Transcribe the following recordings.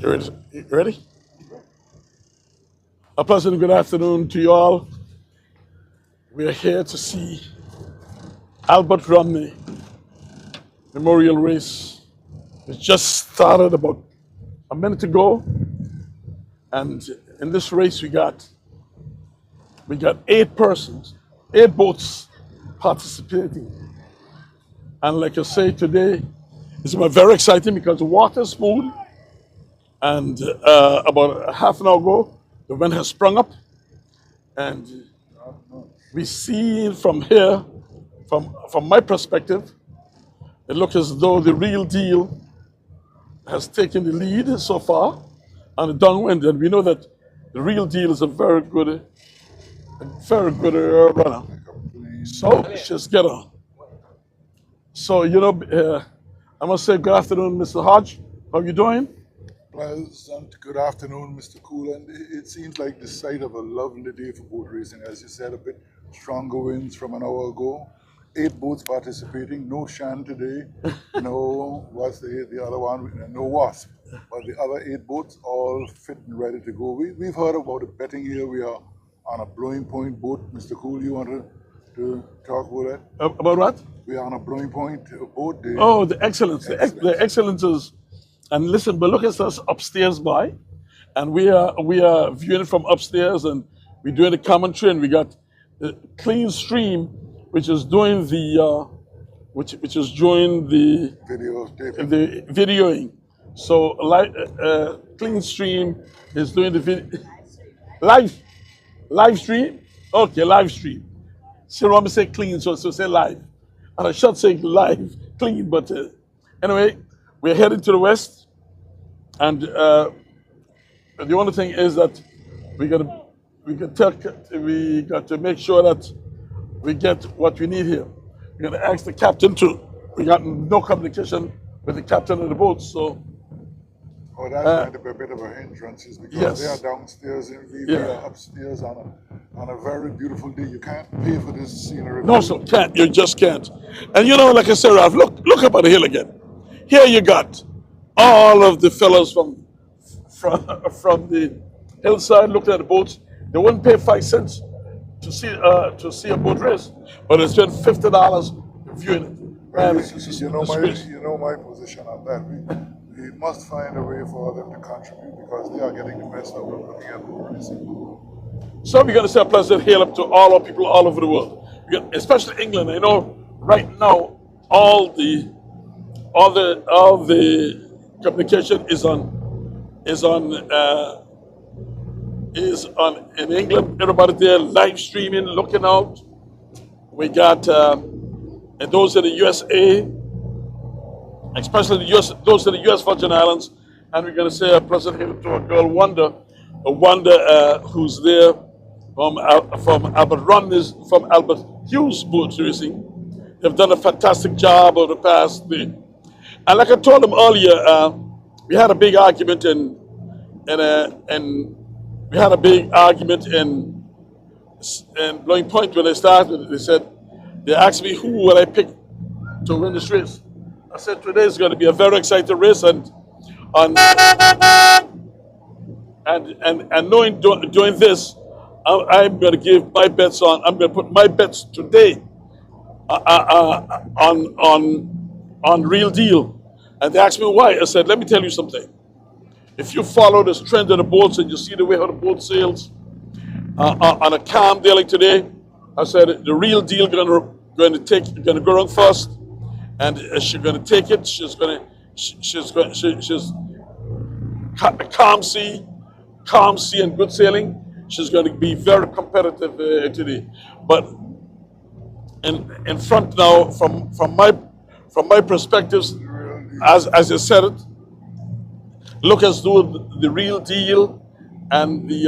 You ready? You ready? A pleasant good afternoon to you all. We are here to see Albert Romney Memorial Race. It just started about a minute ago, and in this race we got 8 persons, 8 boats participating. And like I say today, it's very exciting because the water is smooth. And about a half an hour ago, the wind has sprung up, and we see from here, from my perspective, it looks as though the real deal has taken the lead so far on the downwind, and we know that the real deal is a very good runner. So just get on. So I must say good afternoon, Mr. Hodge. How you doing? Pleasant. Good afternoon, Mr. Cool. And it seems like the sight of a lovely day for boat racing. As you said, a bit stronger winds from an hour ago. 8 boats participating. No Shan today. No, what's the other one? No Wasp. But the other 8 boats all fit and ready to go. We've heard about the betting here. We are on a blowing point boat. Mr. Cool, you want to talk about that? About what? We are on a blowing point boat. The excellence. The excellence is. And listen, but look at us upstairs by, and we are viewing it from upstairs, and we're doing the commentary, and we got Clean Stream, which is doing the videoing. So Clean Stream is doing the live stream. Okay, live stream. So Romney say clean, so say live, and I should say live clean, but anyway, we're heading to the west. And the only thing is that we got to make sure that we get what we need here. We're going to ask the captain to. We got no communication with the captain of the boat, so. Oh, that's going to be a bit of a hindrance, because they are downstairs and we are upstairs on a very beautiful day. You can't pay for this scenery. No, so can't. You just can't. And like I said, Ralph, look up on the hill again. Here you got all of the fellows from the hillside looked at the boats. They wouldn't pay 5 cents to see a boat race, but they spent $50 viewing it. Man, you know my position on that. We must find a way for them to contribute, because they are getting the best of what looking at boat racing. So we're going to say a pleasant hail up to all our people all over the world, especially England. I know right now all the communication is on in England. Everybody there live streaming, looking out. We got and those in the USA, especially those in the US Virgin Islands, and we're going to say a pleasant hail to our girl Wanda, who's there from Albert Hughes Boat Racing. They've done a fantastic job over the past day. And like I told them earlier, we had a big argument in Blowing Point when they started. They asked me who would I pick to win this race. I said today is going to be a very exciting race, and knowing doing this, I'm going to give my bets on. I'm going to put my bets today on Real Deal. And they asked me why. I said, let me tell you something. If you follow this trend of the boats and you see the way how the boat sails on a calm day like today, I said the Real Deal going to go around first, and she's going to take it. She's calm sea and good sailing. She's going to be very competitive today. But in front now, from my perspectives, as I said it, look as though the Real Deal and the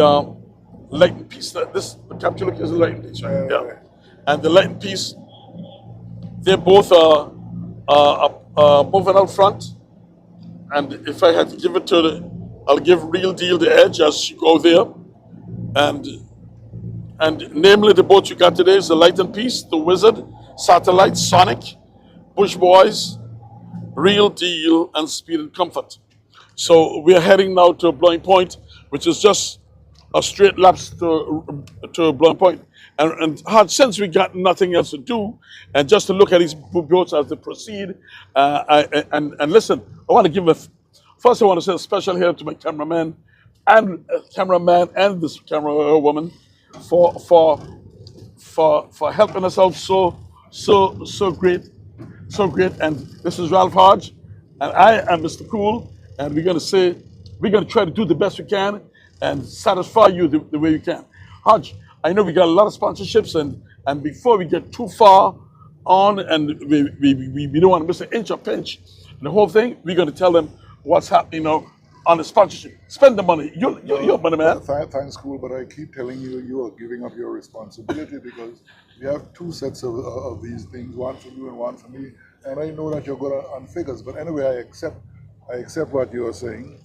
Lightning Piece. This capture look is a Lightning Piece, right? Yeah. And the Lightning Piece, they both are moving out front. And if I had to give it to I'll give Real Deal the edge as she go there. And namely the boat you got today is the Lightning Piece, the Wizard, Satellite, Sonic, Bush Boys, Real Deal, and Speed and Comfort. So we are heading now to Blowing Point, which is just a straight lapse to Blowing Point. And since we got nothing else to do, and just to look at these boats as they proceed, and listen, I want to give first I want to say a special help to my cameraman and this camera woman for for for helping us out so great. And this is Ralph Hodge, and I am Mr. Cool, and we're gonna try to do the best we can and satisfy you the way we can. Hodge, I know we got a lot of sponsorships, and before we get too far on, and we don't want to miss an inch or pinch, and the whole thing, we're gonna tell them what's happening now on the sponsorship. Spend the money. You're money man. Thanks, Cool, but I keep telling you, you are giving up your responsibility because we have two sets of these things, one for you and one for me. And I know that you're good on figures, but anyway, I accept what you are saying.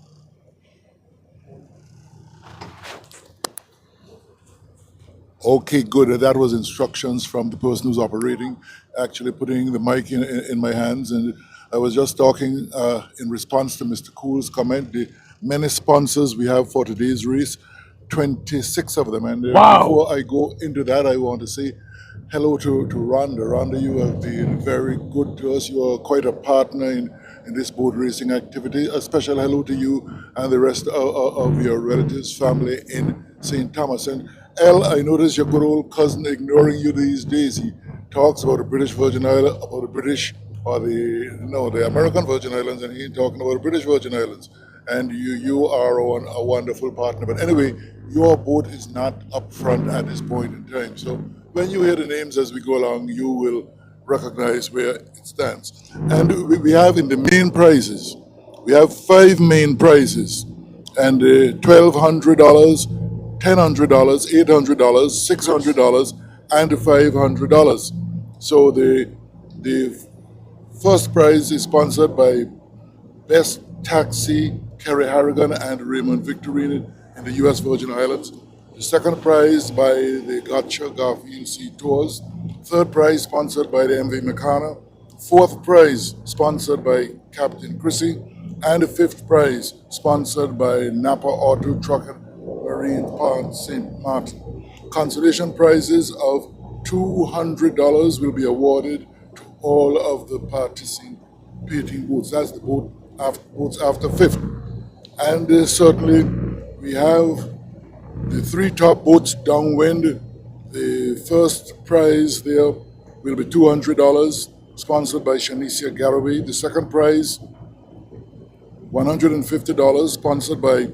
Okay, good. That was instructions from the person who's operating, actually putting the mic in my hands. And I was just talking in response to Mr. Cool's comment, the many sponsors we have for today's race, 26 of them. And Wow. before I go into that, I want to say hello to Rhonda. Rhonda, you have been very good to us. You are quite a partner in this boat racing activity. A special hello to you and the rest of your relatives, family in St. Thomas. And El, I notice your good old cousin ignoring you these days. He talks about the British Virgin Islands, about the British, or the American Virgin Islands, and he's talking about the British Virgin Islands. And you are a wonderful partner. But anyway, your boat is not up front at this point in time. So when you hear the names as we go along, you will recognize where it stands. And we have in the main prizes, we have 5 main prizes, and $1,200, $1,000, $800, $600, and $500. So the first prize is sponsored by Best Taxi, Kerry Harrigan and Raymond Victorine in the U.S. Virgin Islands. The second prize by the Gotcha Garfield Sea Tours. Third prize sponsored by the MV McCanna. Fourth prize sponsored by Captain Chrissy. And the fifth prize sponsored by Napa Auto Truck and Marine Park St. Martin. Consolation prizes of $200 will be awarded to all of the participating boats. That's the boats after fifth. And certainly we have the 3 top boats downwind. The first prize there will be $200, sponsored by Shanicia Garraway. The second prize, $150, sponsored by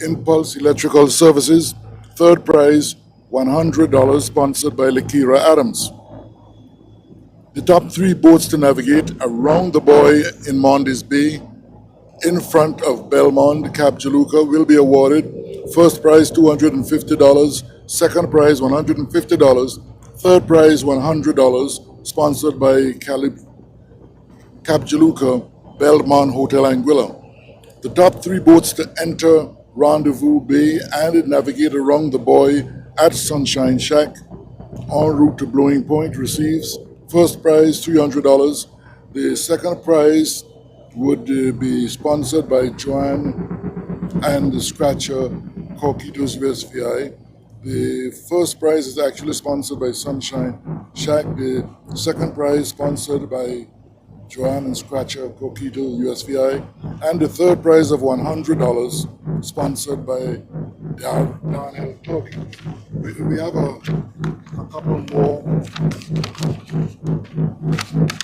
Impulse Electrical Services. Third prize, $100, sponsored by Lakira Adams. The top 3 boats to navigate around the buoy in Mondays Bay in front of Belmont, Cap Juluca will be awarded. First prize $250, second prize $150, third prize $100, sponsored by Cap Juluca, Belmont Hotel Anguilla. The top 3 boats to enter Rendezvous Bay and navigate around the buoy at Sunshine Shack en route to Blowing Point receives first prize $300. The second prize would be sponsored by Joanne and the Scratcher Coquitos USVI. The first prize is actually sponsored by Sunshine Shack. The second prize sponsored by Joanne and Scratcher Coquito USVI. And the third prize of $100 sponsored by Darnell Turkey. We have a couple more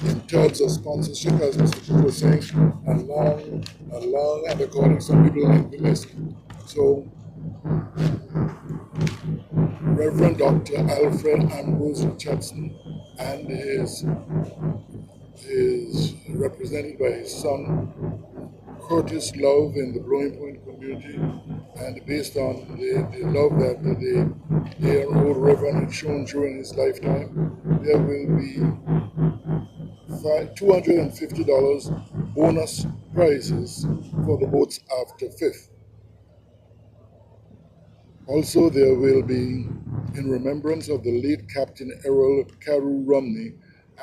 in terms of sponsorship, as Mr. Chu was saying, a long, and according to some people like the list. So, Reverend Dr. Alfred Ambrose Richardson and is represented by his son Curtis Love in the Blowing Point community, and based on the love that their old Reverend had shown during his lifetime, there will be $250 bonus prizes for the boats after fifth. Also, there will be, in remembrance of the late Captain Errol Carew Romney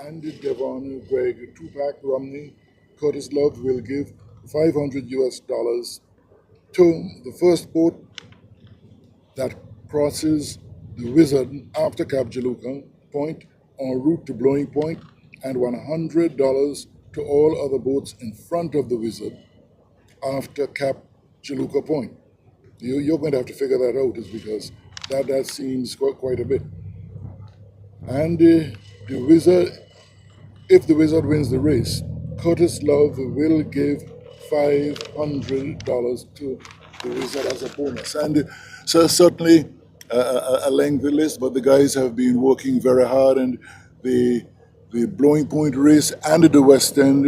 and Devon Greg Tupac Romney, Curtis Love will give 500 US dollars to the first boat that crosses the Wizard after Cap Jaluka Point en route to Blowing Point, and $100 to all other boats in front of the Wizard after Cap Jaluka Point. You're going to have to figure that out, is because that seems quite a bit. And the Wizard, if the Wizard wins the race, Curtis Love will give $500 to the Wizard as a bonus. And so certainly a lengthy list, but the guys have been working very hard, and the Blowing Point race and the West End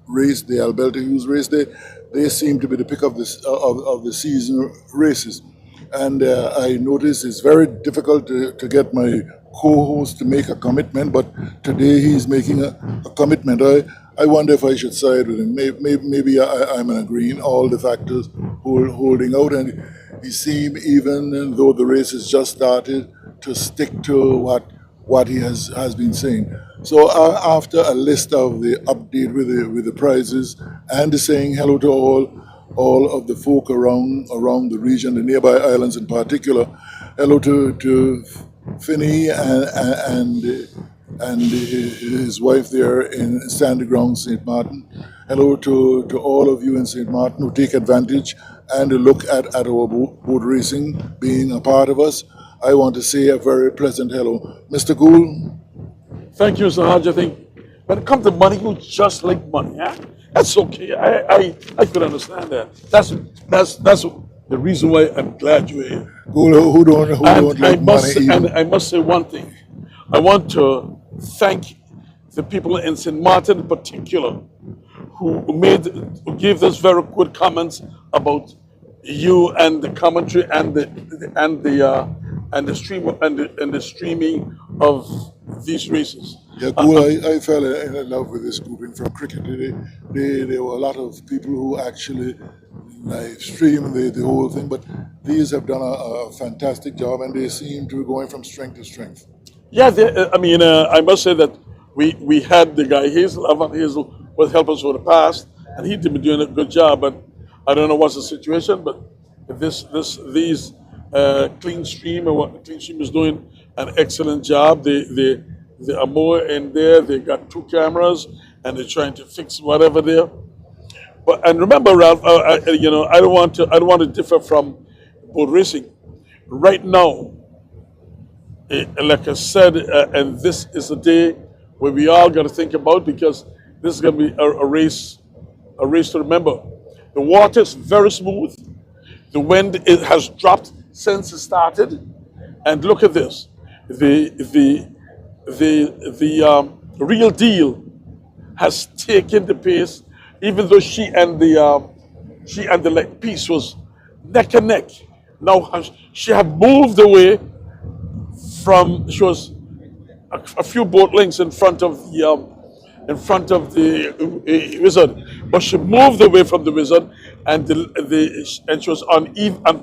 race, the Alberta Hughes race, they seem to be the pick of the season races. And I notice it's very difficult to get my co-host to make a commitment, but today he's making a commitment. I wonder if I should side with him. Maybe I'm agreeing all the factors holding out, and he seemed, even though the race has just started, to stick to what he has been saying. So after a list of the update with the prizes and saying hello to all of the folk around the region, the nearby islands in particular, hello to Finney and his wife there in Sandy Ground, St. Martin. Hello to all of you in St. Martin who take advantage and look at our boat racing being a part of us. I want to say a very pleasant hello. Mr. Gould? Thank you, Mr. Hodge. I think when it comes to money, you just like money. Huh? That's okay. I could understand that. That's the reason why I'm glad you're here. Who don't like money even? And I must say one thing. I want to thank the people in St. Martin in particular who gave us very good comments about you and the commentary and the streaming of these races. Yeah, Gould, I fell in love with this grouping from cricket. There were a lot of people who actually live stream the whole thing, but these have done a fantastic job, and they seem to be going from strength to strength. Yeah, I must say that we had the guy Hazel, Avant Hazel, will help us for the past, and he'd been doing a good job. But I don't know what's the situation, but these Clean Stream and what Clean Stream is doing an excellent job. They are more in there. They got 2 cameras, and they're trying to fix whatever there. But and remember, Ralph, I don't want to differ from boat racing. Right now, like I said, and this is a day where we all got to think about, because this is going to be a race to remember. The water is very smooth. The wind has dropped since it started, and look at this. The real deal has taken the pace, even though she and the light piece was neck and neck. Now she had moved away from. She was a few boat lengths in front of the Wizard, but she moved away from the Wizard, and and she was on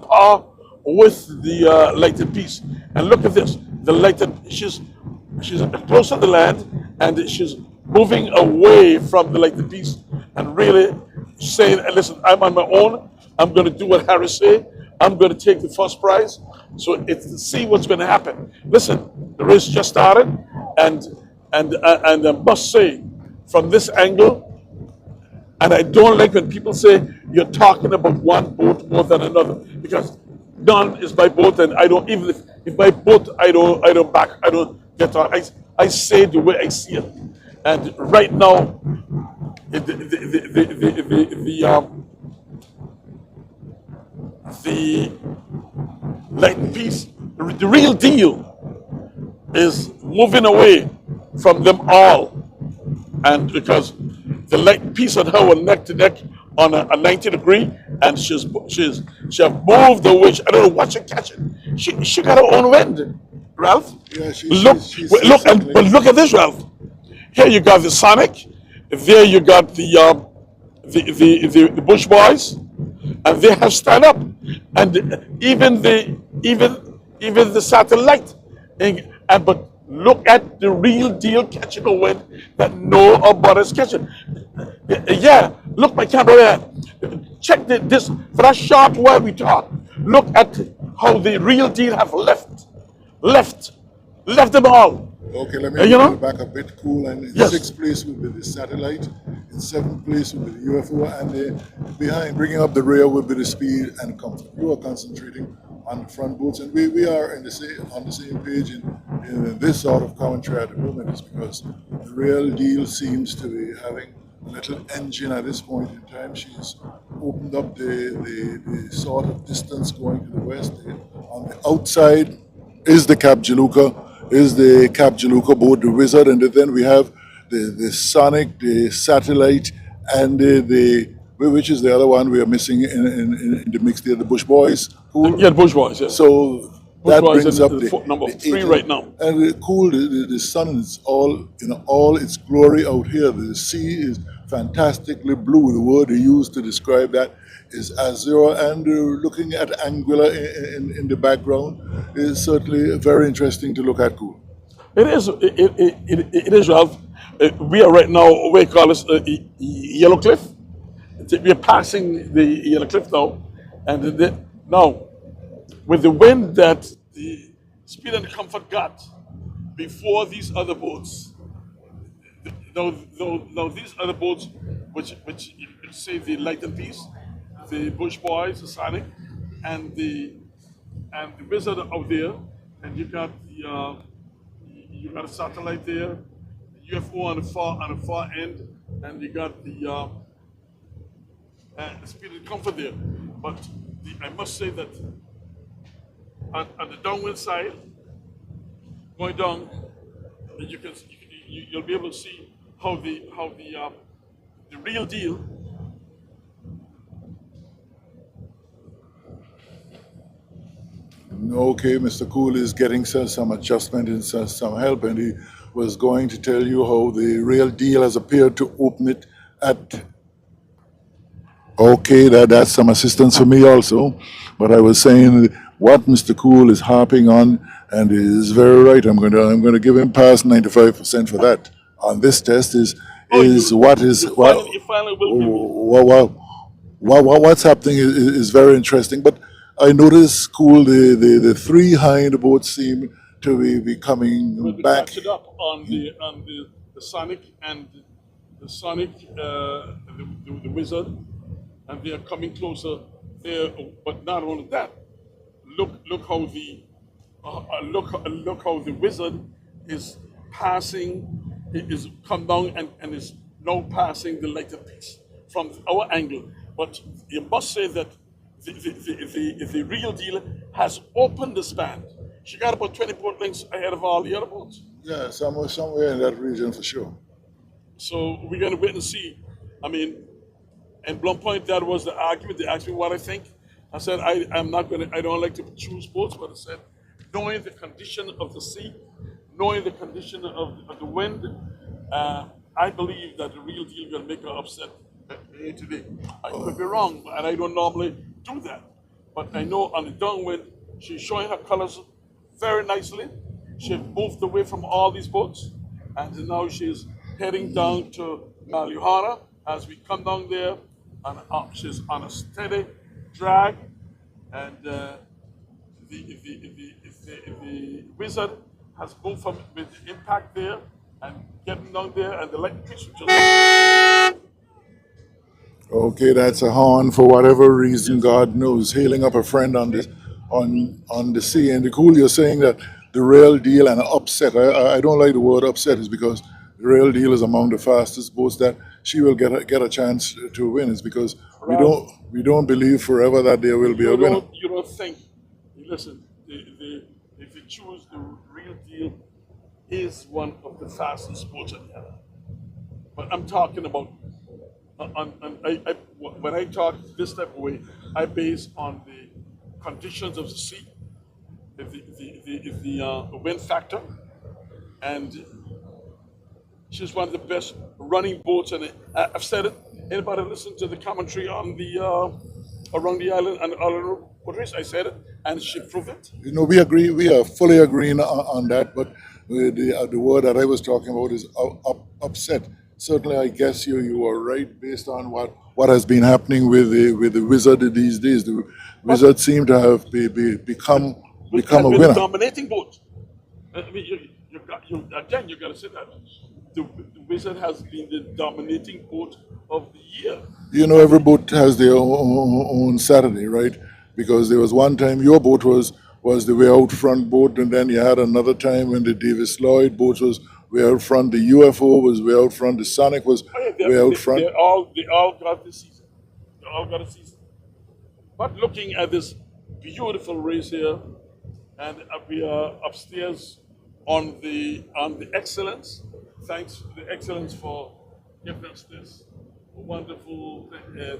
par with the lighted piece. And look at this: the lighted. She's close to the land, and she's moving away from the lighted piece, and really saying, "Listen, I'm on my own. I'm going to do what Harris say. I'm going to take the first prize." So it's to see what's going to happen. Listen, the race just started, and I must say, from this angle, and I don't like when people say you're talking about one boat more than another, because none is my boat, and I don't, even if my boat, I don't get on. I say the way I see it, and right now, the light piece, the real deal, is moving away from them all, and because the light piece and her were neck to neck on a 90-degree, and she have moved away. I don't know what she's catching. She got her own wind, Ralph. Yeah, But look at this, Ralph. Here you got the Sonic. There you got the Bush Boys, and they have stand up, and even the satellite. But look at the real deal catching a wind that no other is catching. Yeah, Look, my camera there. Check this for that short while we talk. Look at how the real deal have left, left them all. Okay, let me You bring it know? back a bit. Cool. And in Yes. sixth place will be the satellite. In seventh place will be the UFO. And behind, bringing up the rear, will be the speed and comfort. You are concentrating on the front boats, and we are on the same page in this sort of commentary at the moment. Is because the real deal seems to be having a little engine at this point in time. She's opened up the sort of distance going to the west. On the outside is the Cap Jaluka boat, the Wizard, and then we have the Sonic, the Satellite, and which is the other one we are missing in the mix there, the Bush Boys. Cool. Yeah, the Bourgeois, yes. So that Bourgeois brings is up number the 3 eight. right now. And cool, the sun is all in all its glory out here. The sea is fantastically blue. The word they use to describe that is azure. And looking at Anguilla in the background is certainly very interesting to look at. Cool. It is. It is, Ralph. We are right now. We call this Yellow Cliff. We are passing the Yellow Cliff now, and now with the wind that the Speed and Comfort got before these other boats. Now these other boats, which you could say the Light and Peace, the Bush Boys, the Sonic, and the Wizard out there, and you got a satellite there, the UFO on the far end, and you got the Speed and Comfort there. But I must say that on the downwind side, going down, you'll be able to see how the real deal. Okay, Mr. Cool is getting some adjustment and some help, and he was going to tell you how the real deal has appeared to open it at. Okay, that's some assistance for me also. But I was saying what Mr. Cool is harping on, and is very right. I'm going to give him past 95% for that. On this test is You finally will give me. what's happening is very interesting. But I noticed, Cool, the three hind boats seem to be coming We'll be back. catching up on the Sonic and the Sonic, the Wizard, and they are coming closer there. But not only that, look how the Wizard is passing, is come down and is now passing the lighter piece from our angle. But you must say that the real deal has opened the span. She got about 20 boat lengths ahead of all the other boats. Yeah, somewhere in that region for sure. So we're going to wait and see. I mean, and Blum Point, that was the argument. They asked me what I think. I said, I don't like to choose boats, but I said, knowing the condition of the sea, knowing the condition of the wind, I believe that the real deal will make her upset today. I could be wrong, and I don't normally do that. But I know on the downwind, she's showing her colors very nicely. She moved away from all these boats, and now she's heading down to Maluhara. As we come down there, and she's on a steady drag, and the Wizard has moved from with the impact there and getting down there, and the light pitch just. Okay, that's a horn for whatever reason, God knows. Hailing up a friend on this on the sea. And the Cool, you're saying that the real deal and upset. I don't like the word upset, is because the real deal is among the fastest boats that she will get a chance to win. Is because we don't believe forever that there will be a winner. You don't think. Listen, if you choose the real deal, is one of the fastest boats on the other. But I'm talking about. When I talk this type of way, I base on the conditions of the sea, the wind factor, and she's one of the best running boats. And I've said it. Anybody listen to the commentary on the around the island and all the race? I said it, and she proved it. You know, we agree. We are fully agreeing on that. But the word that I was talking about is upset. certainly, I guess you are right based on what has been happening with the Wizard these days. The But Wizard seem to have become a with the winner. dominating boat. I mean, you got to say that the Wizard has been the dominating boat of the year. You know, I every mean, boat has their own Saturday, right? Because there was one time your boat was the way out front boat, and then you had another time when the Davis Lloyd boat was way out front, the UFO was way out front, the Sonic was oh yeah, way out front. they all got this season. They all got a season. But looking at this beautiful race here, and we are upstairs on the excellence. Thanks to the excellence for giving us this wonderful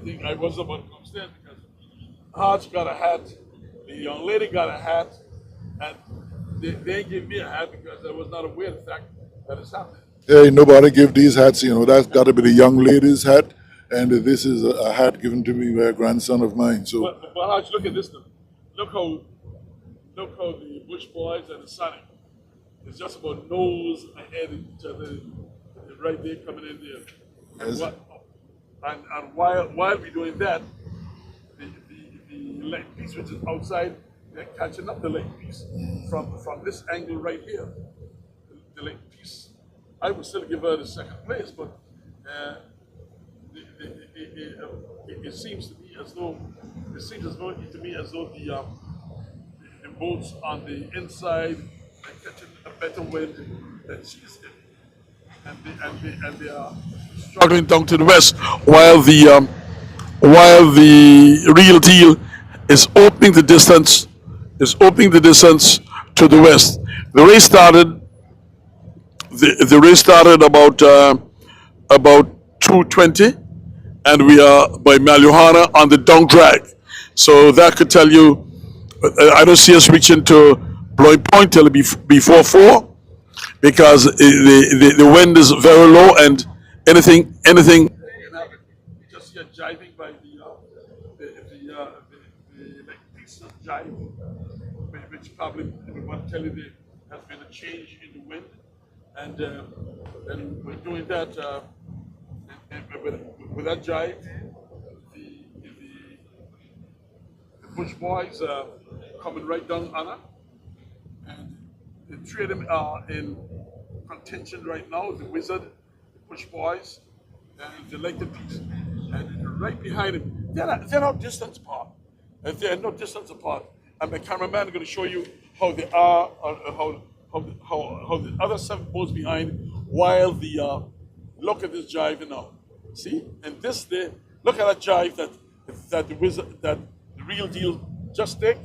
thing. I was about to go upstairs because Hodge got a hat, the young lady got a hat, and they gave me a hat because I was not aware of the fact that it's happening. Hey, nobody give these hats, you know, that's got to be the young lady's hat, and this is a hat given to me by a grandson of mine. So, But Hodge, look at this now. Look how look how the Bush boys and the Sonic is just about nose ahead of each other, right there coming in there. And, Yes. and while we're doing that, the leg piece which is outside, they're catching up the leg piece from this angle right here. The leg piece, I would still give her the second place, but it seems to me as though the boats on the inside are catching a better wind than she's getting, and they are struggling down to the west, while the real deal is opening the distance to the west. The race started. The race started about 2:20, and we are by Maluhana on the down drag. So that could tell you. I don't see us reaching to blowing point till before 4 because the wind is very low and anything. Just here jiving by the like piece of jive, which probably want to tell you there has been a change in the wind, and we're doing that and with that jive, the Bush boys coming right down on her, and the three of them are in contention right now. The Wizard, the Bush boys, and the Lake Piece, and right behind him, they're not distance apart. They're not distance apart. And my cameraman is going to show you how they are, how the other 7 boats behind, while the look at this jive now. See, and look at that jive that the Wizard, that the real deal just take.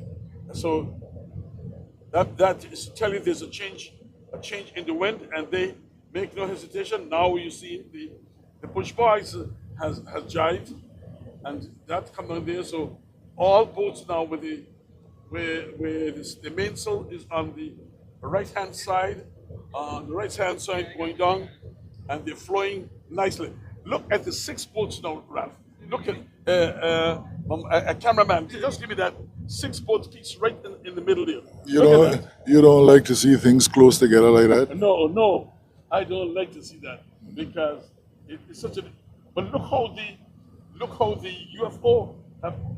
So that is to tell you there's a change in the wind, and they make no hesitation. Now you see the Bush boys has jived, and that come down there. So all boats now with the mainsail is on the right hand side, going down, and they're flowing nicely. Look at the 6 boats now, Ralph. Look at a cameraman. Just give me that 6 boats piece right in the middle there. you don't like to see things close together like that. No, I don't like to see that because it's such a. But look how the UFO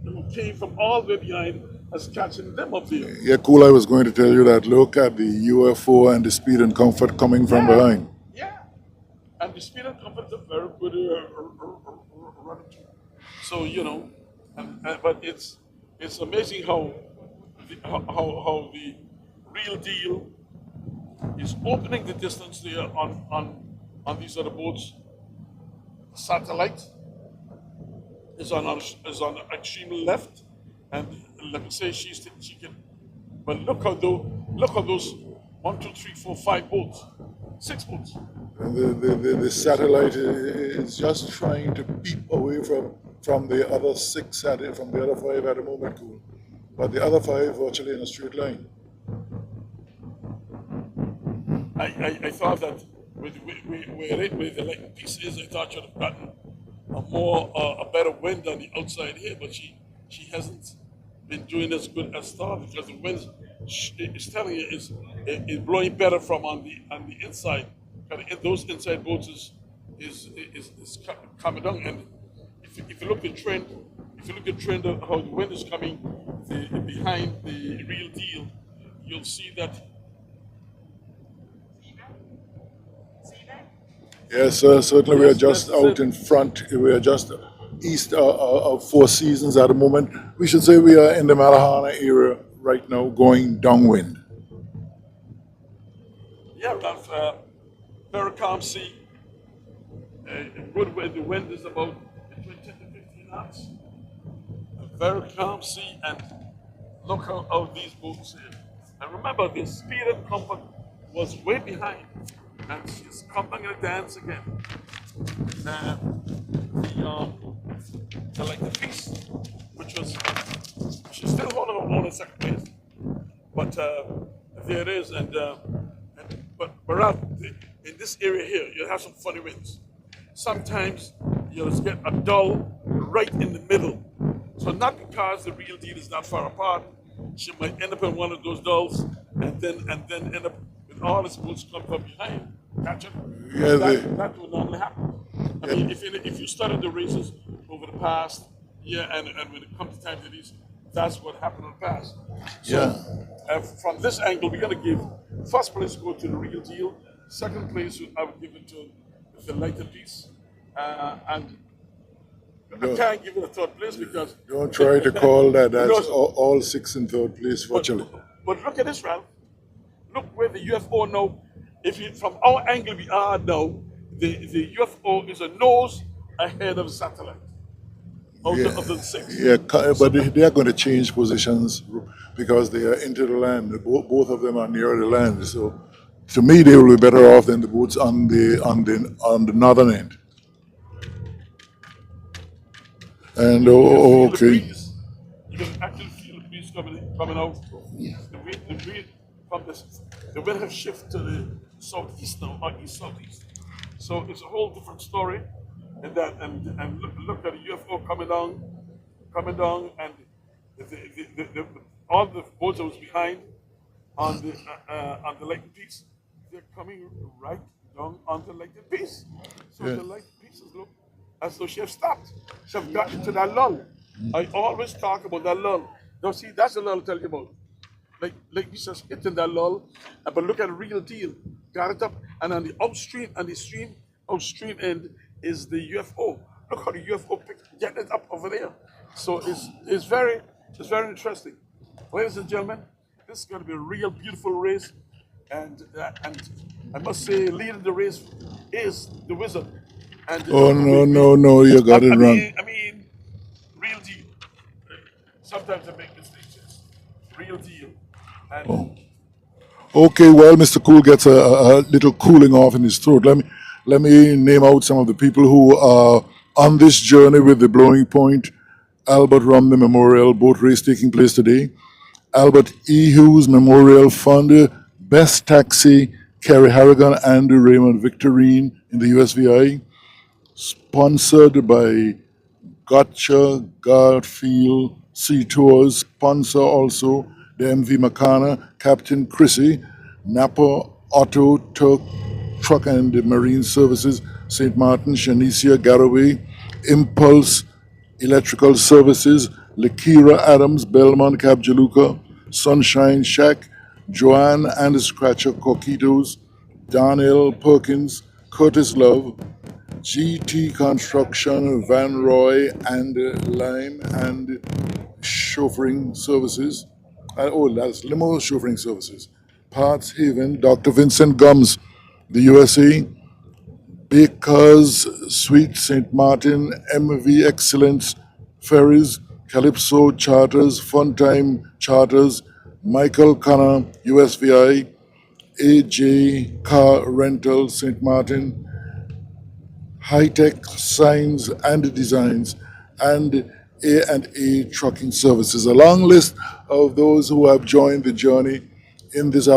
who came from all the way behind has catching them up there. Yeah, cool. I was going to tell you that. Look at the UFO and the speed and comfort coming from behind. Yeah, and the speed and comfort is a very good running. So but it's amazing how the real deal is opening the distance there on these other boats. Satellite is on the extreme left, and let me say she can. But look how those 1, 2, 3, 4, 5 boats, 6 boats. And the satellite is just trying to peep away from the other 6 from the other 5 at the moment, cool. But the other 5 virtually in a straight line. I thought that with the like pieces, I thought should have gotten a better wind on the outside here, but she hasn't been doing as good as thought because the wind is telling you is blowing better from on the inside. Those inside boats coming down. And if you look at trend, if you look at trend of how the wind is coming behind the real deal, you'll see that. Yes, certainly we are Yes, just that's out it. in front. We are just east of Four Seasons at the moment. We should say we are in the Malahana area right now, going downwind. Yeah, Ralph. Very calm sea. A good wind. The wind is about between 10 to 15 knots. A very calm sea, and look how these boats here. And remember, the speed and comfort was way behind, and she's coming to dance again. Uh, the like the piece, which was she's still holding on in second place, but there it is, but Ralph, in this area here, you have some funny winds. Sometimes you'll just get a dull right in the middle. So not because the real deal is not far apart, she might end up in one of those dulls and then end up with all the boats come from behind. Catch it? Yeah, That will normally happen. I mean, if you study the races over the past year and when it comes to time to these, that's what happened in the past. So yeah. from this angle, we're going to give first place go to the real deal. Second place, I would give it to the lighter piece. And I Don't, can't give it a third place because don't try to call that you as know, all six in third place, but, fortunately. but look at this, Ralph. Look where the UFO now, if you from our angle we are now, the UFO is a nose ahead of the satellite Yeah, of the six. yeah, So but they are going to change positions because they are into the land. Both of them are near the land. So, to me, they will be better off than the boats on the northern end. And you can feel the okay, breeze. You can actually feel the breeze coming out. The breeze from the wind has shifted to the southeast now, or east southeast. So it's a whole different story. And look at the UFO coming down, and all the boats that was behind on the light piece, they're coming right down on the light piece. So yeah, the light pieces look as though she have stopped. She have got into that lull. I always talk about that lull. Now see, that's the lull I tell you about. Like we just hit in that lull, but look at the real deal. Got it up, and on the upstream and the upstream end is the UFO. Look how the UFO getting it up over there. So it's very interesting. Ladies and gentlemen, this is going to be a real beautiful race, and I must say, leading the race is the wizard. And oh no, no, no, you I, got it I wrong. mean, I mean, real deal. Sometimes I make mistakes. Yes. Real deal. And Okay, well, Mr. Cool gets a little cooling off in his throat. Let me name out some of the people who are on this journey with the Blowing Point Albert Romney Memorial Boat Race taking place today. Albert E. Hughes Memorial Fund, Best Taxi, Kerry Harrigan, Andrew Raymond Victorine in the USVI, sponsored by Gotcha, Garfield, Sea Tours, sponsor also the MV Makana, Captain Chrissy, Napa Auto, Truck and Marine Services, St. Martin, Shanicia, Garaway, Impulse, Electrical Services, Lakira Adams, Belmont, Cabjaluka, Sunshine Shack, Joanne and the Scratcher Coquitos, Daniel Perkins, Curtis Love, GT Construction, Van Roy and Lime and Chauffeuring Services. That's Limo Chauffeuring Services. Parts Haven, Dr. Vincent Gums, the USA. Baker's Sweet St. Martin, MV Excellence Ferries, Calypso Charters, Funtime Charters, Michael Connor, USVI, AJ Car Rental, St. Martin, High Tech Signs and Designs, and A&A Trucking Services. A long list of those who have joined the journey in this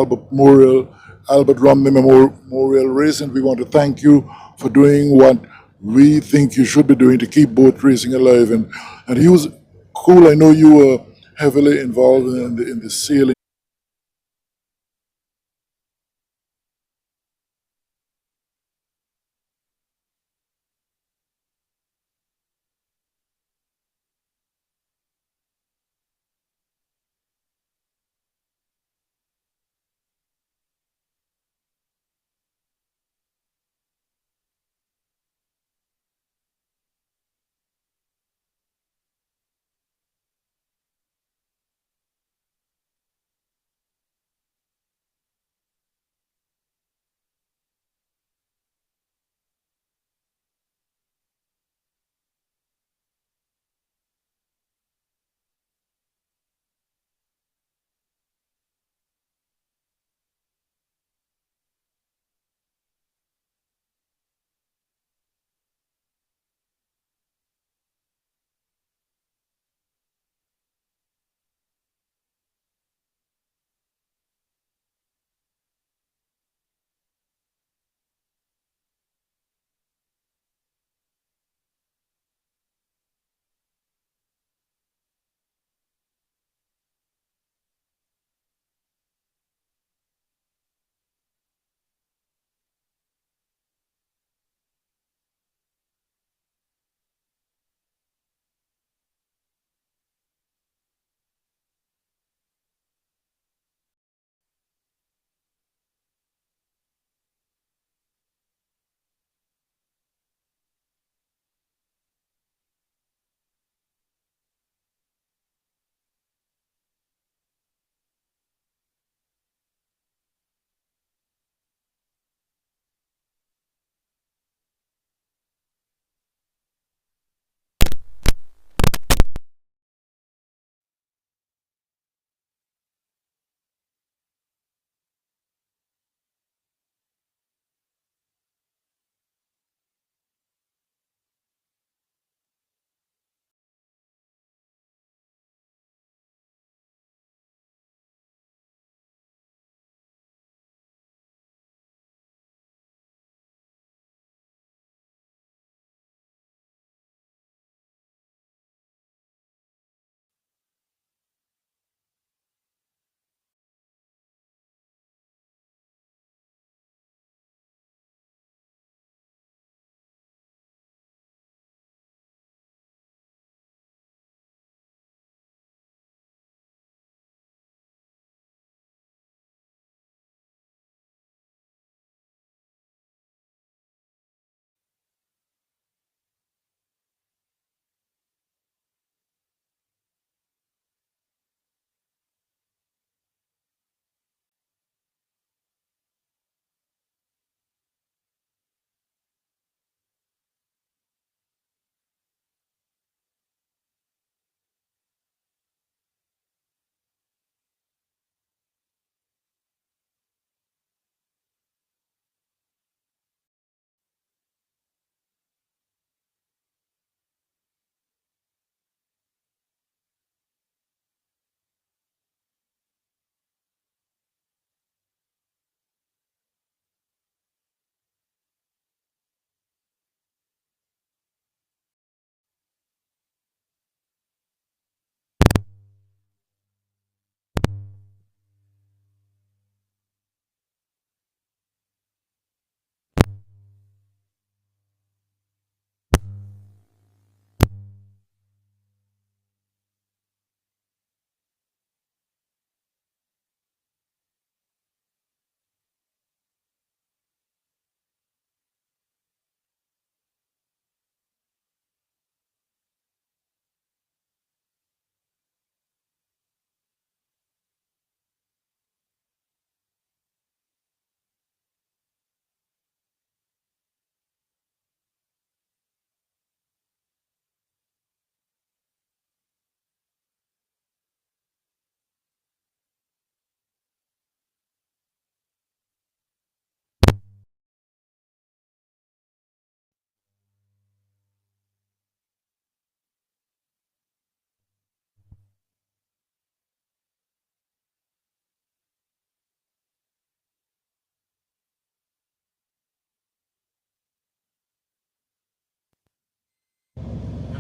Albert Romney Memorial Race, and we want to thank you for doing what we think you should be doing to keep boat racing alive. And he was cool. I know you were heavily involved in the sailing.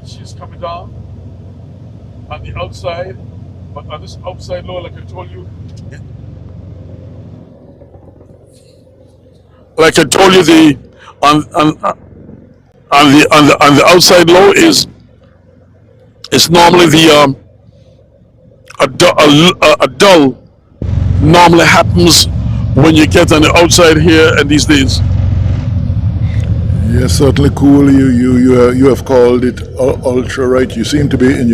she's coming down on the outside, but on this outside low, like I told you, the on the outside low is normally the a dull normally happens when you get on the outside here and these days. Yes, certainly cool. You have called it ultra right. You seem to be in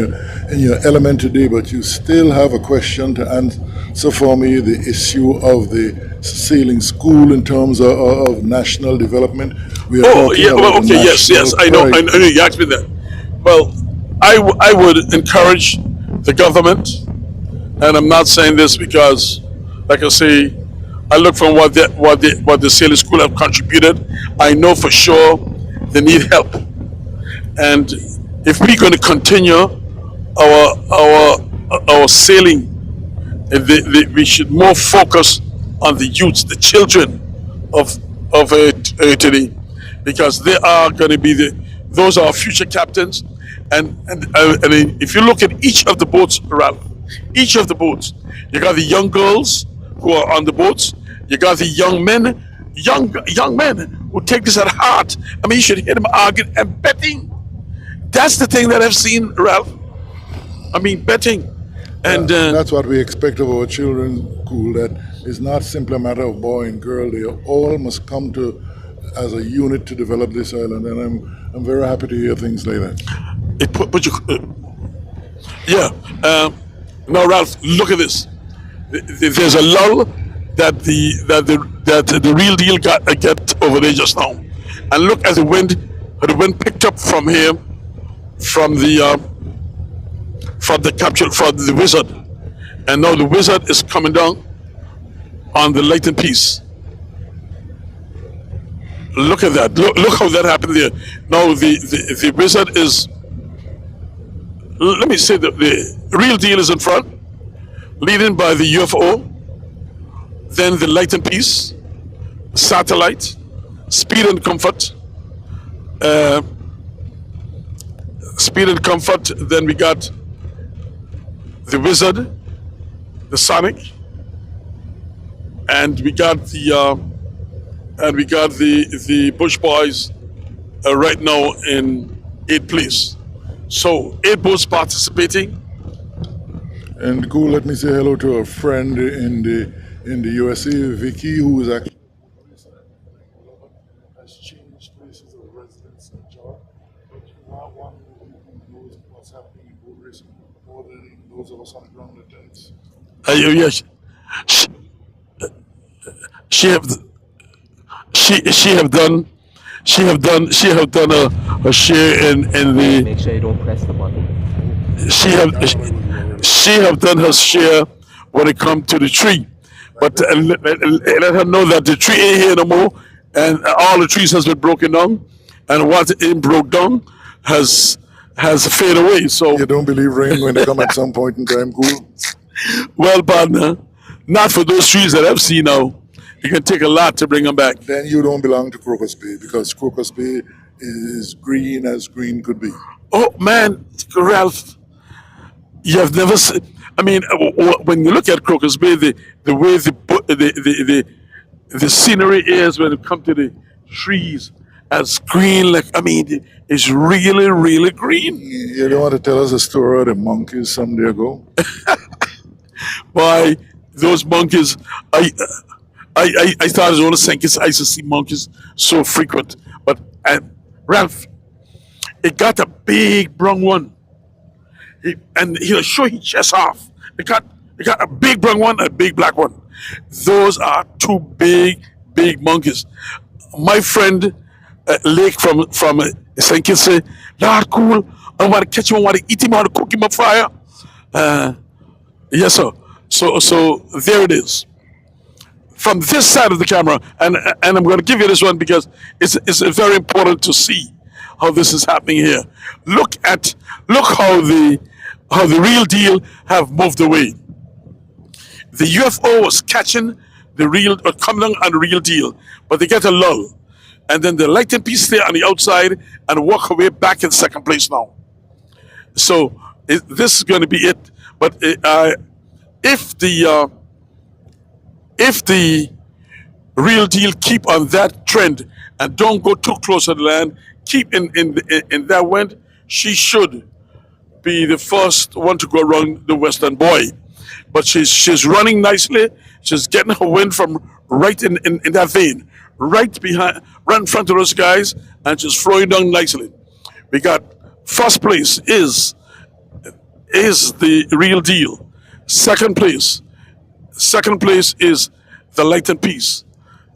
your element today, but you still have a question to answer for me. The issue of the sailing school in terms of national development. We are Oh talking yeah, well about okay, yes, national yes, I know, pride. I know you asked me that. Well, I would encourage the government, and I'm not saying this because, like I say, I look from what the sailing school have contributed. I know for sure they need help, and if we're going to continue our sailing, we should more focus on the youth, the children of today, because they are going to be those are our future captains, and if you look at each of the boats, Ralph, each of the boats, you got the young girls who are on the boats, you got the young men who take this at heart. I mean, you should hear them arguing and betting. That's the thing that I've seen, Ralph. I mean, betting, and That's what we expect of our children. Cool. That is not simply a matter of boy and girl. They all must come to as a unit to develop this island, and I'm very happy to hear things like that. put you, yeah. Now, Ralph, look at this. There's a lull that the real deal get over there just now, and look at the wind. The wind picked up from here, from the capture, from the wizard, and now the wizard is coming down on the lightened piece. Look at that. Look how that happened there. Now the wizard is. Let me say the real deal is in front, leading by the UFO, then the lightened piece, satellite, speed and comfort, uh, speed and comfort. Then we got the wizard, the Sonic, and we got the Bush Boys right now in eighth place. So eight boats participating. And cool. Let me say hello to a friend in the USA, Vicky, who is actually has changed places of residence and job. But you are one who knows what's happening in boat racing more than those of us on the ground at times. Yes, she, she have she have done a share in the Make sure you don't press the button. she have done her share when it comes to the tree, but let her know that the tree ain't here no more, and all the trees has been broken down, and what ain't broke down has faded away. So, You don't believe rain when they come at some point in time, cool? well, partner, not for those trees that I've seen now. It can take a lot to bring them back. Then you don't belong to Crocus Bay because Crocus Bay is green as green could be. Oh man, Ralph, you have never seen. I mean, when you look at Crocus Bay, the way the scenery is when it comes to the trees as green, like I mean, it's really really green. You don't want to tell us a story of the monkeys some day ago? Why those monkeys? I thought it was only Sankis. I used to see monkeys so frequent, but Ralph, it got a big brown one. And he'll show his chest off. It got a big brown one and a big black one. Those are two big monkeys. My friend Lake from St. Kitts said, "Lord, cool. I want to catch him. I want to eat him. I want to cook him up fire." Yes, sir. So there it is. From this side of the camera, and I'm going to give you this one because it's very important to see how this is happening here. Look how the real deal have moved away. The UFO was catching the real or coming on the real deal, but they get a lull, and then the lighting piece stay on the outside and walk away back in second place now. So this is going to be it. But if the real deal keep on that trend and don't go too close to the land, keep in that wind, she should be the first one to go around the western buoy. But she's running nicely. She's getting her wind from right in that vein, right behind, right in front of those guys, and she's flowing down nicely. We got first place is the real deal. Second place, second place is the light and peace.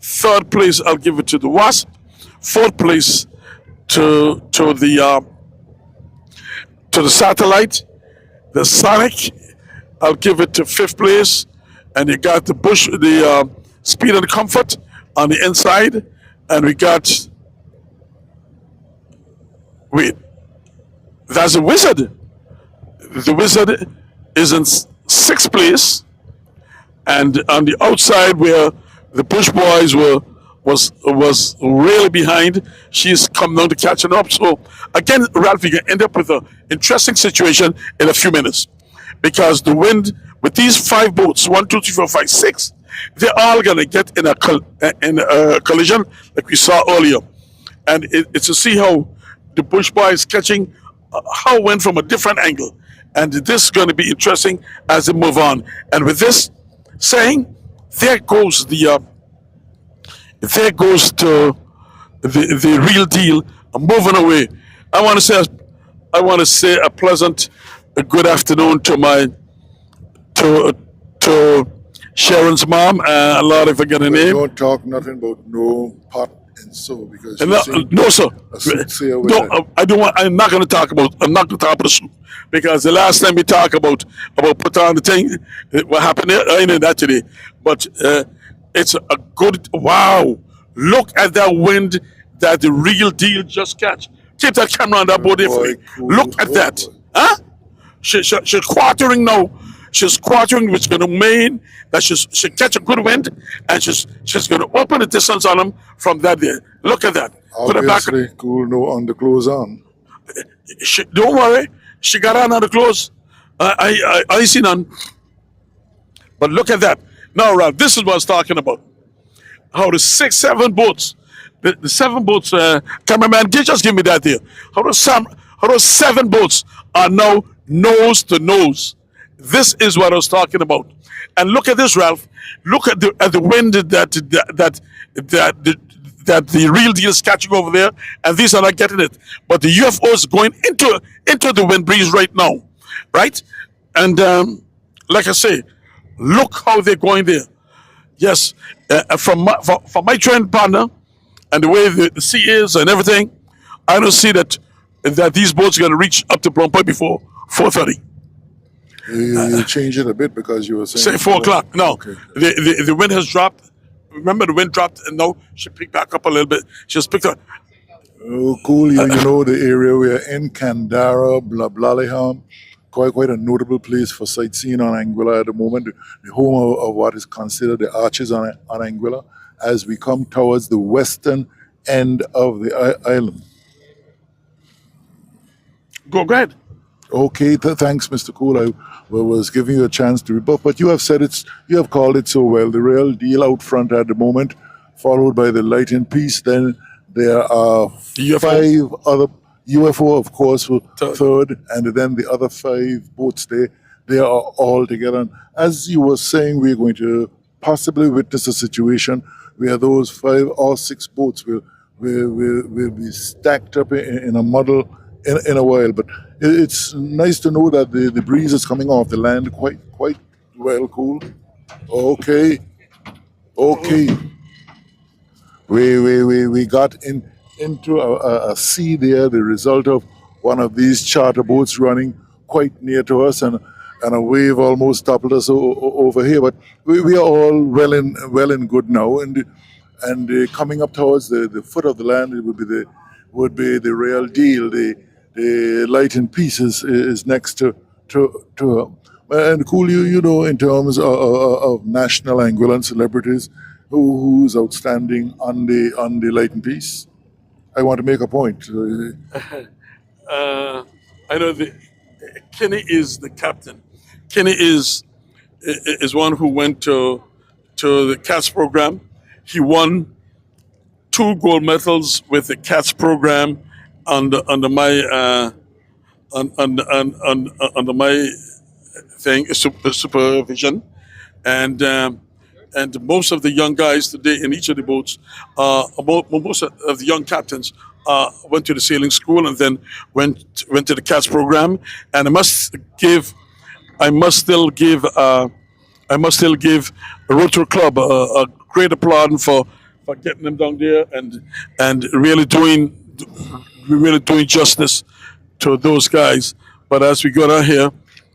Third place, I'll give it to the wasp. Fourth place to the satellite. The Sonic, I'll give it to fifth place, and you got the Bush, the Speed and Comfort on the inside, and we got wait, that's a Wizard. The Wizard is in sixth place, and on the outside where the Bush Boys was really behind, she's come down to catching up. So again, Ralph, you can end up with an interesting situation in a few minutes because the wind with these five boats, one, two, three, four, five, six, they're all gonna get in a collision like we saw earlier, and it's to see how the Bush Boys catching how it went from a different angle, and this is going to be interesting as they move on. And with this saying, there goes there goes to the real deal moving away. I want to say a pleasant good afternoon to my to Sharon's mom. A lot if I get a name. Don't talk nothing about no pot and so because No, no, sir. No, I don't want. I'm not going to talk about. I'm not going to talk about the soup because the last time we talked about put on the thing, what happened there, I know that today. But it's a good. Wow! Look at that wind that the real deal just catch. Keep that camera on that board there for me. Cool. Look at that, huh? She's quartering now. She's quartering, which is going to mean that she catch a good wind, and she's going to open the distance on them from that there. Look at that. Put her back. Obviously, cool. No underclothes on. Don't worry. She got on underclothes. I see none. But look at that. Now, Ralph, this is what I was talking about. How the six, seven boats, the seven boats, cameraman, just give me that there. How those seven boats are now nose to nose. This is what I was talking about. And look at this, Ralph. Look at the wind that the real deal is catching over there, and these are not getting it. But the UFO is going into the wind breeze right now, right? And like I say, look how they're going there. Yes, from my trend partner and the way the sea is and everything, I don't see that these boats are going to reach up to Plum Point before 4:30. You change it a bit because you were saying Say 4 o'clock. No, Okay. the wind has dropped. Remember, the wind dropped, and now she picked back up a little bit. She just picked up. Oh, cool. You know the area we're in, Kandara, Blaleham, quite a notable place for sightseeing on Anguilla at the moment. The home of what is considered the arches on Anguilla as we come towards the western end of the island. Go ahead. Okay, thanks, Mr. Cool. I was giving you a chance to rebut, but you have said you have called it so well. The real deal out front at the moment, followed by the light and peace. Then there are UFO. five other UFO, of course, for Third. third, and then the other five boats. They are all together. And as you were saying, we're going to possibly witness a situation where those 5 or 6 boats will be stacked up in a muddle in a while. But it's nice to know that the breeze is coming off the land quite well. Cool. Okay. We got into a sea there, the result of one of these charter boats running quite near to us, and a wave almost toppled us over here. But we are all well and good now, and coming up towards the foot of the land, it would be the real deal. The light and peace is next to her. And cool, you know, in terms of national Anguillan celebrities, who's outstanding on the light and peace. I want to make a point. I know Kenny is the captain. Kenny is one who went to the CATS program. He won 2 gold medals with the CATS program under my under my supervision, and most of the young guys today in each of the boats, most of the young captains went to the sailing school and then went to the CATS program. And I must still give I must still give the Rotary Club a great applaud for getting them down there and really doing justice to those guys. But as we go down here,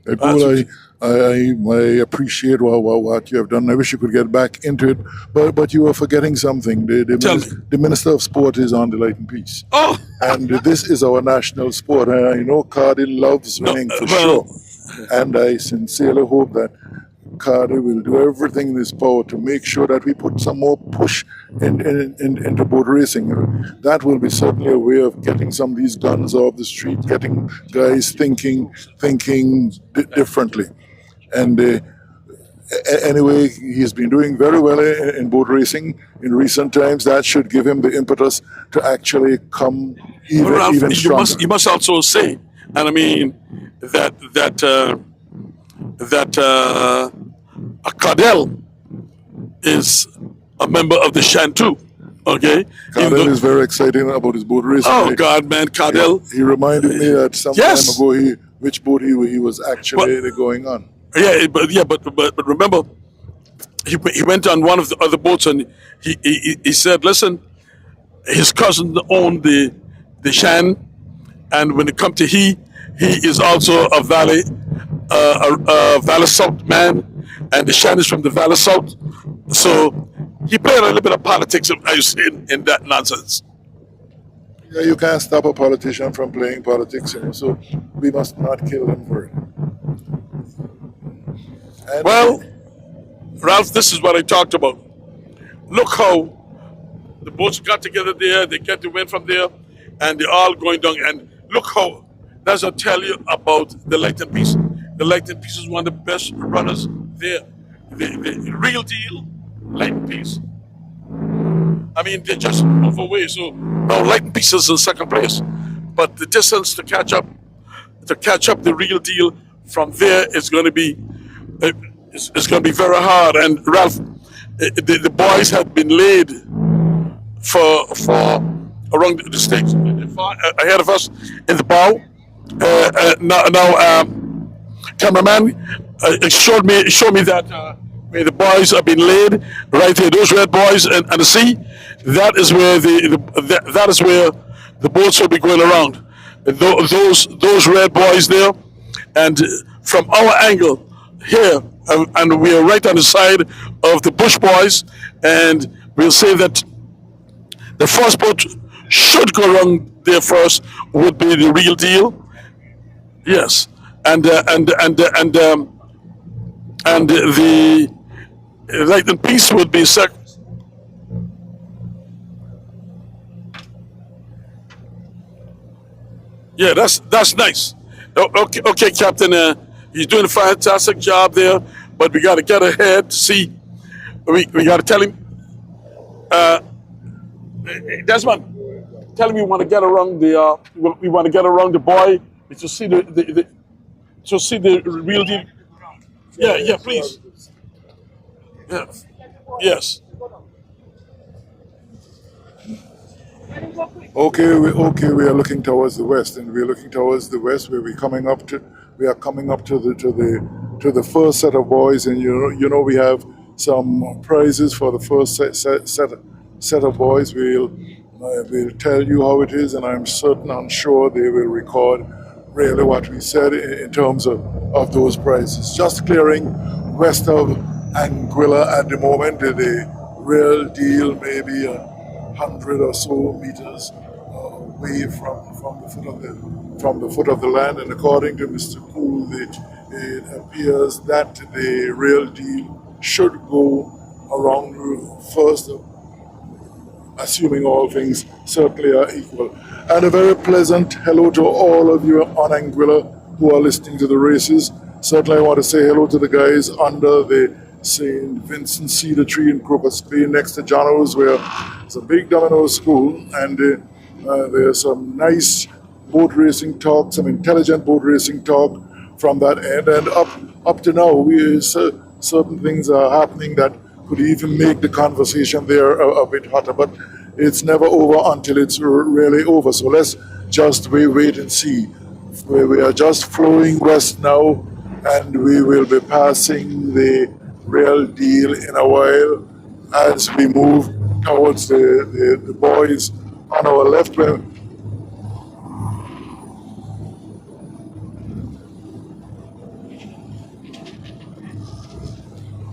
as Cool. we, I appreciate what you have done. I wish you could get back into it, but you are forgetting something. tell me, The Minister of Sport is on the Light and Peace, oh and this is our national sport. And I know Cardi loves no, winning for well, sure, and I sincerely hope that Cardi will do everything in his power to make sure that we put some more push into boat racing. That will be certainly a way of getting some of these guns off the street, getting guys thinking differently. And anyway, he's been doing very well in boat racing in recent times. That should give him the impetus to actually come Ralph, even stronger. you must also say, and I mean that Cardell is a member of the Shantou. Okay, even Cardell though, is very exciting about his boat racing. oh God, man, Cardell. He reminded me that some Yes. time ago which boat he was actually going on. But remember, he went on one of the other boats and he said, listen, his cousin owned the Shan, and when it come to he is also a Valley South man, and the Shan is from the Valley South, so he played a little bit of politics, I see, in that nonsense. Yeah, you can't stop a politician from playing politics, so we must not kill him for it. And Well, Ralph, this is what I talked about. Look how the boats got together there, they get the wind from there, and they're all going down. And look how, that's what I tell you about the Light and Peace. The Light and Peace is one of the best runners there. The real deal, Light and Peace. I mean, they just move away. So now Light and Peace is in second place. But the distance to catch up the real deal from there is going to be it's going to be very hard. And Ralph, the boys have been laid for around the stage ahead of us in the bow. Now, cameraman showed me that where the boys have been laid right here. Those red boys and the sea. That is where that is where the boats will be going around. Those red boys there, and from our angle here, and we are right on the side of the Bush boys, and we'll say that the first boat should go around there first would be the real deal. Yes, and the Light and Peace would be second. Yeah, that's nice. Okay, Captain. He's doing a fantastic job there, but we got to get ahead to see. We got to tell him. Desmond, tell him we want to get around the. We want to get around the boy to see to see the real deal. Yeah, please. Yeah. Yes. Okay, we are looking towards the west, and we're looking towards the west where we are coming up to the first set of boys, and we have some prizes for the first set of boys. We'll tell you how it is, and I'm sure they will record really what we said in terms of those prizes. Just clearing west of Anguilla at the moment. The real deal maybe 100 or so meters away from the foot of the land, and according to Mr. Poole, it appears that the real deal should go around first, assuming all things certainly are equal. And a very pleasant hello to all of you on Anguilla who are listening to the races. Certainly, I want to say hello to the guys under the St. Vincent Cedar Tree in Crocus Bay next to Jono's, where it's a big domino school, and there's some nice boat racing talk, some intelligent boat racing talk from that end. And up to now, certain things are happening that could even make the conversation there a bit hotter. But it's never over until it's really over. So let's just wait and see. We are just flowing west now, and we will be passing the real deal in a while as we move towards the boys on our left.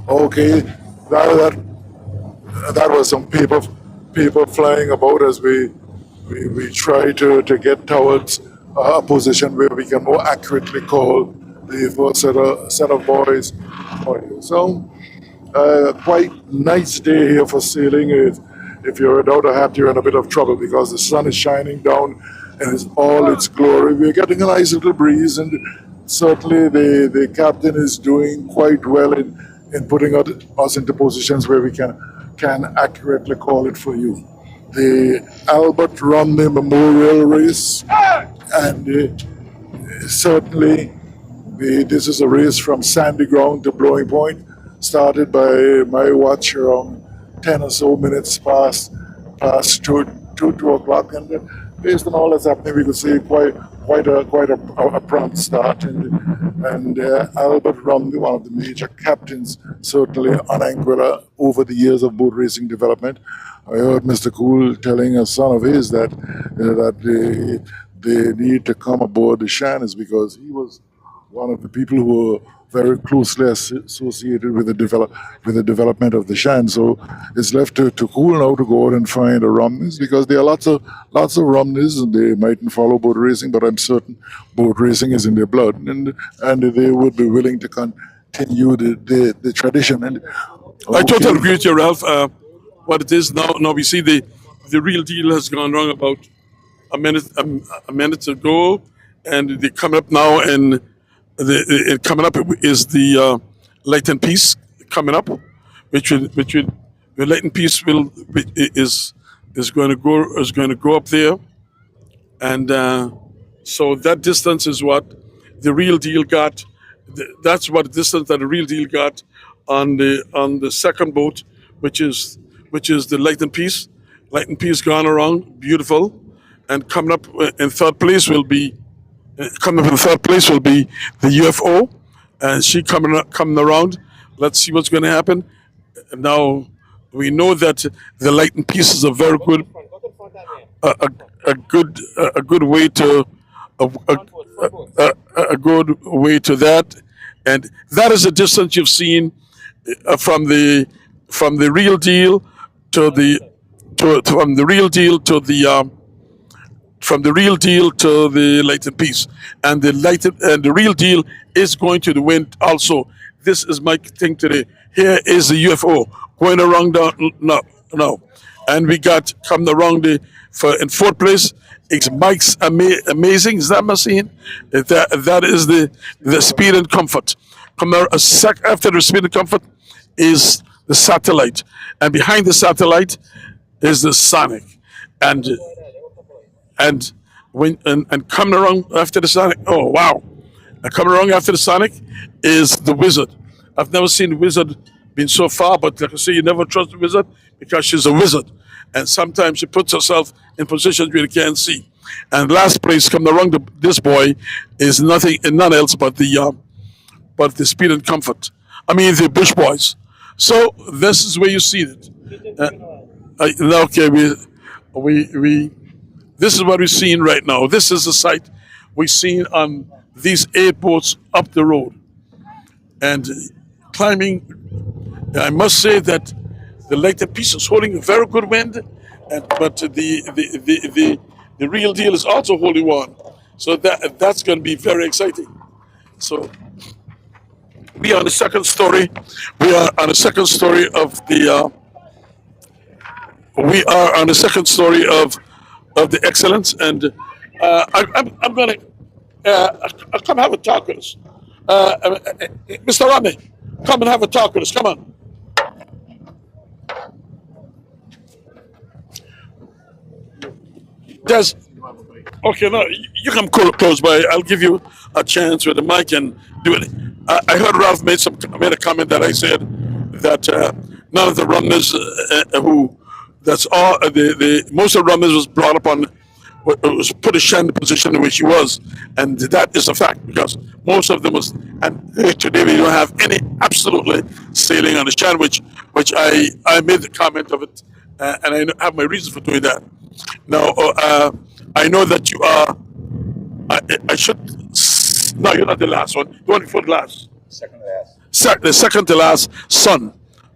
Okay, that was some paper flying about as we try to get towards a position where we can more accurately call the first set of boys. So, quite nice day here for sailing. If you're without a hat, you're in a bit of trouble because the sun is shining down and it's all its glory. We're getting a nice little breeze, and certainly the captain is doing quite well in putting us into positions where we can accurately call it for you. The Albert Romney Memorial Race, and certainly this is a race from sandy ground to blowing point, started by my watch around 10 or so minutes past 2 o'clock, and based on all that's happening, we could say quite a prompt start. And Albert Romney, one of the major captains, certainly on Anguilla over the years of boat racing development. I heard Mr. Cool telling a son of his that they need to come aboard the Shan is because he was one of the people who were very closely associated with the development of the Shan. So it's left to Cool now to go out and find a Romneys, because there are lots of Romneys, and they mightn't follow boat racing, but I'm certain boat racing is in their blood, and they would be willing to continue the tradition. And I totally agree with you, Ralph. What it is now we see the real deal has gone wrong about a minute ago, and they're coming up now, and coming up is the Light and Peace coming up, which the Light and Peace is going to go up there, and so that distance is what the real deal got. That's what distance that the real deal got on the second boat, which is the Light and Peace. Light and Peace gone around, beautiful, and coming up in third place will be the UFO, and she coming around. Let's see what's going to happen. Now we know that the Light and Peace is a very good a good way to a good way to that, and that is a distance you've seen from the real deal to the from the real deal to the from the real deal to the Light and Peace, and the real deal is going to the wind also. This is my thing today. Here is the UFO going around now, and we got coming around in fourth place. It's Mike's amazing. Is that machine? That is the Speed and Comfort. After the Speed and Comfort is the Satellite, and behind the Satellite is the Sonic, and coming around after the Sonic. Oh wow! And coming around after the Sonic is the Wizard. I've never seen the Wizard been so far, but like I say, you never trust the Wizard because she's a wizard, and sometimes she puts herself in positions where you can't see. And last place coming around this boy is none else but the Speed and Comfort. I mean the Bush Boys. So this is where you see it. Okay, we this is what we're seeing right now. This is the sight we're seeing on these 8 boats up the road. And climbing, I must say that the Light and Peace is holding a very good wind, but the real deal is also holding on. So that's going to be very exciting. So we are on the second story. We are on the second story of the. We are on the second story of the excellence, and I'm gonna Come have a talk with us. Mr. Romney, come and have a talk with us. Come on. There's okay. No, you come close by. I'll give you a chance with the mic and do it. I heard Ralph made a comment that I said that none of the Romneys who that's all the most of the Romneys was brought up on was put in the position in which he was, and that is a fact because most of them was and today we don't have any absolutely sailing on the Shan, which I made the comment of it, and I have my reasons for doing that. Now, I know that you are. I should. No, you're not the last one. The one before the last. The second to last son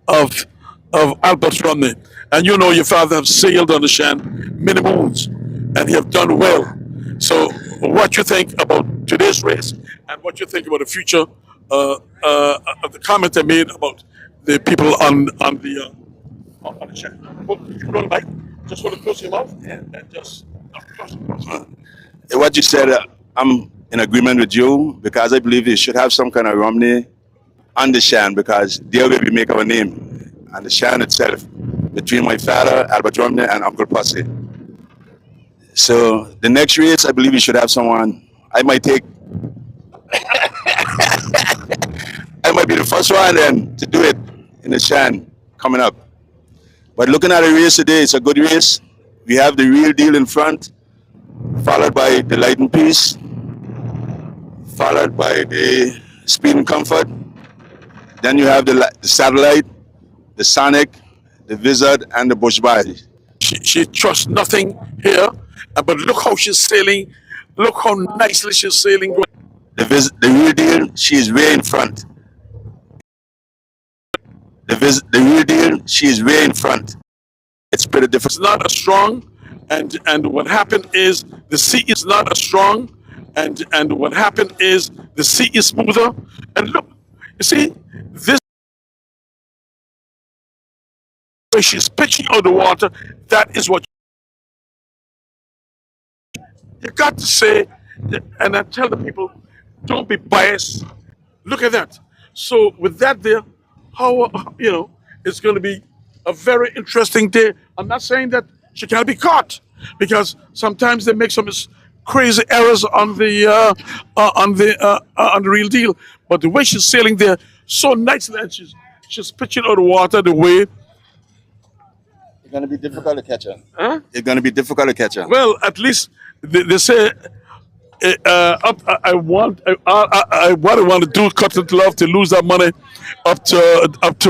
of Albert Romney, and you know your father have sailed on the Shan many moons, and he have done well. So, what you think about today's race, and what you think about the future of the comment I made about the people on the Shan. Oh, you know, like, just want to close your mouth and just. What you said, I'm in agreement with you because I believe you should have some kind of Romney on the Shan because there will we make our name. And the Shan itself, between my father, Albert Romney, and Uncle Pussy. So the next race, I believe you should have someone. I might take, I might be the first one then to do it in the Shan coming up. But looking at the race today, it's a good race. We have the real deal in front, followed by the light and peace, followed by the speed and comfort. Then you have the satellite, the Sonic, the Wizard, and the buoy. She trusts nothing here, but look how she's sailing. Look how nicely she's sailing. The real deal, she is way in front. The real deal, she is way in front. It's pretty different. It's not as strong, and what happened is the sea is not as strong, and what happened is the sea is smoother. And look, you see this way she's pitching out the water. That is what you got to say, and I tell the people, don't be biased. Look at that. So with that there, how it's going to be a very interesting day. I'm not saying that she can't be caught because sometimes they make some crazy errors on the real deal. But the way she's sailing there so nicely, and she's pitching out the water the way. It's going to be difficult to catch her. Huh? It's going to be difficult to catch her. Well, at least they say what I want to do, cut it love to lose that money up to up to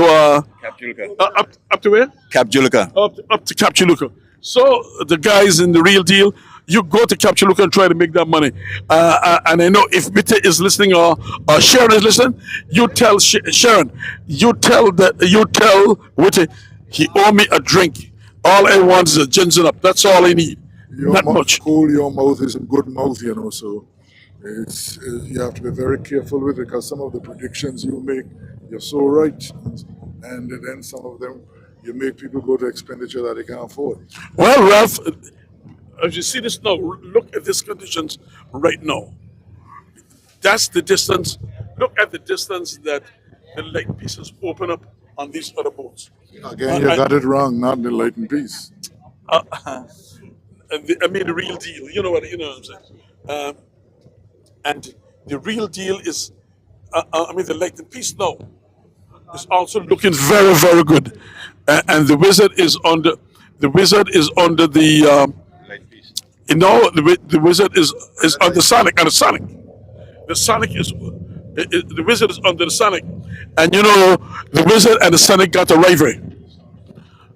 where? Cap Julica. Up to Capchuluca. So the guys in the real deal, you go to Capchuluca and try to make that money. And I know if Bitte is listening or Sharon is listening, you tell Sharon, you tell Witte, he owe me a drink. All I want is a ginger up. That's all I need. Not much. Cool, your mouth is a good mouth, so it's you have to be very careful with it because some of the predictions you make, you're so right, and then some of them you make people go to expenditure that they can't afford. Well, Ralph, as you see this now, look at these conditions right now. That's the distance. Look at the distance that the light pieces open up on these other boats. Again, you got it wrong, not the light and peace. I mean, the real deal. You know what I'm saying? And the real deal is, the light and peace now is also looking very, very good. And the wizard is under. The wizard is under the. The wizard is on the Sonic. And the Sonic. The Sonic is. The wizard is under the Sonic, and the wizard and the Sonic got a rivalry.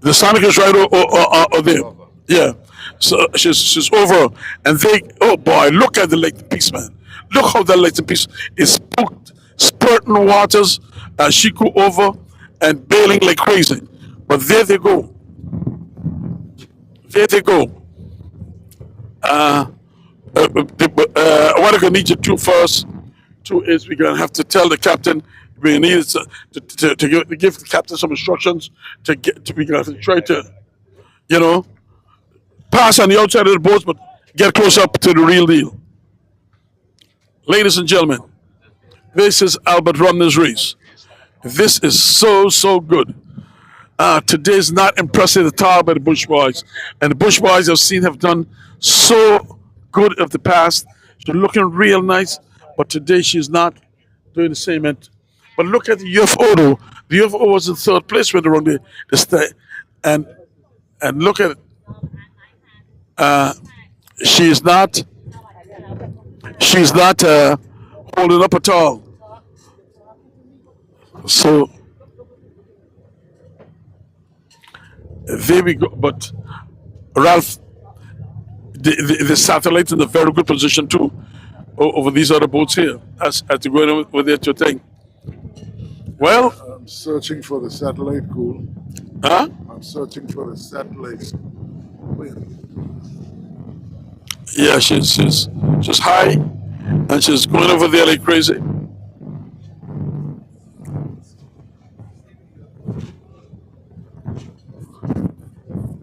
The Sonic is right over there. Yeah. So she's over, and oh boy, look at the light and peace, man. Look how that light and peace is spurting waters as she go over and bailing like crazy. But there they go. There they go. What I'm gonna need you to do first, is we're gonna have to tell the captain we need to give the captain some instructions we're gonna have to try to, pass on the outside of the boats, but get close up to the real deal. Ladies and gentlemen, this is Albert Romney's race. This is so good. Today's not impressive at all by the Bush boys. And the Bush boys I've seen have done so good of the past. She's looking real nice, but today she's not doing the same. But look at the UFO though. The UFO was in third place when they were on the state. And look at it. She's not holding up at all. So there we go. But Ralph, the satellite's in a very good position too over these other boats here as they go over there to thing. Well, I'm searching for the satellite, cool. huh? I'm searching for the satellite. Wait. Yeah, she's high and she's going over there like crazy.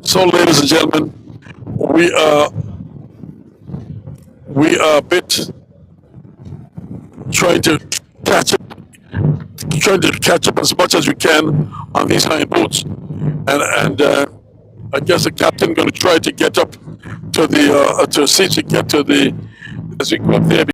So, ladies and gentlemen, we are a bit trying to catch up as much as we can on these high boats, and I guess the captain going to try to get up to the to see to get to the as we go up there.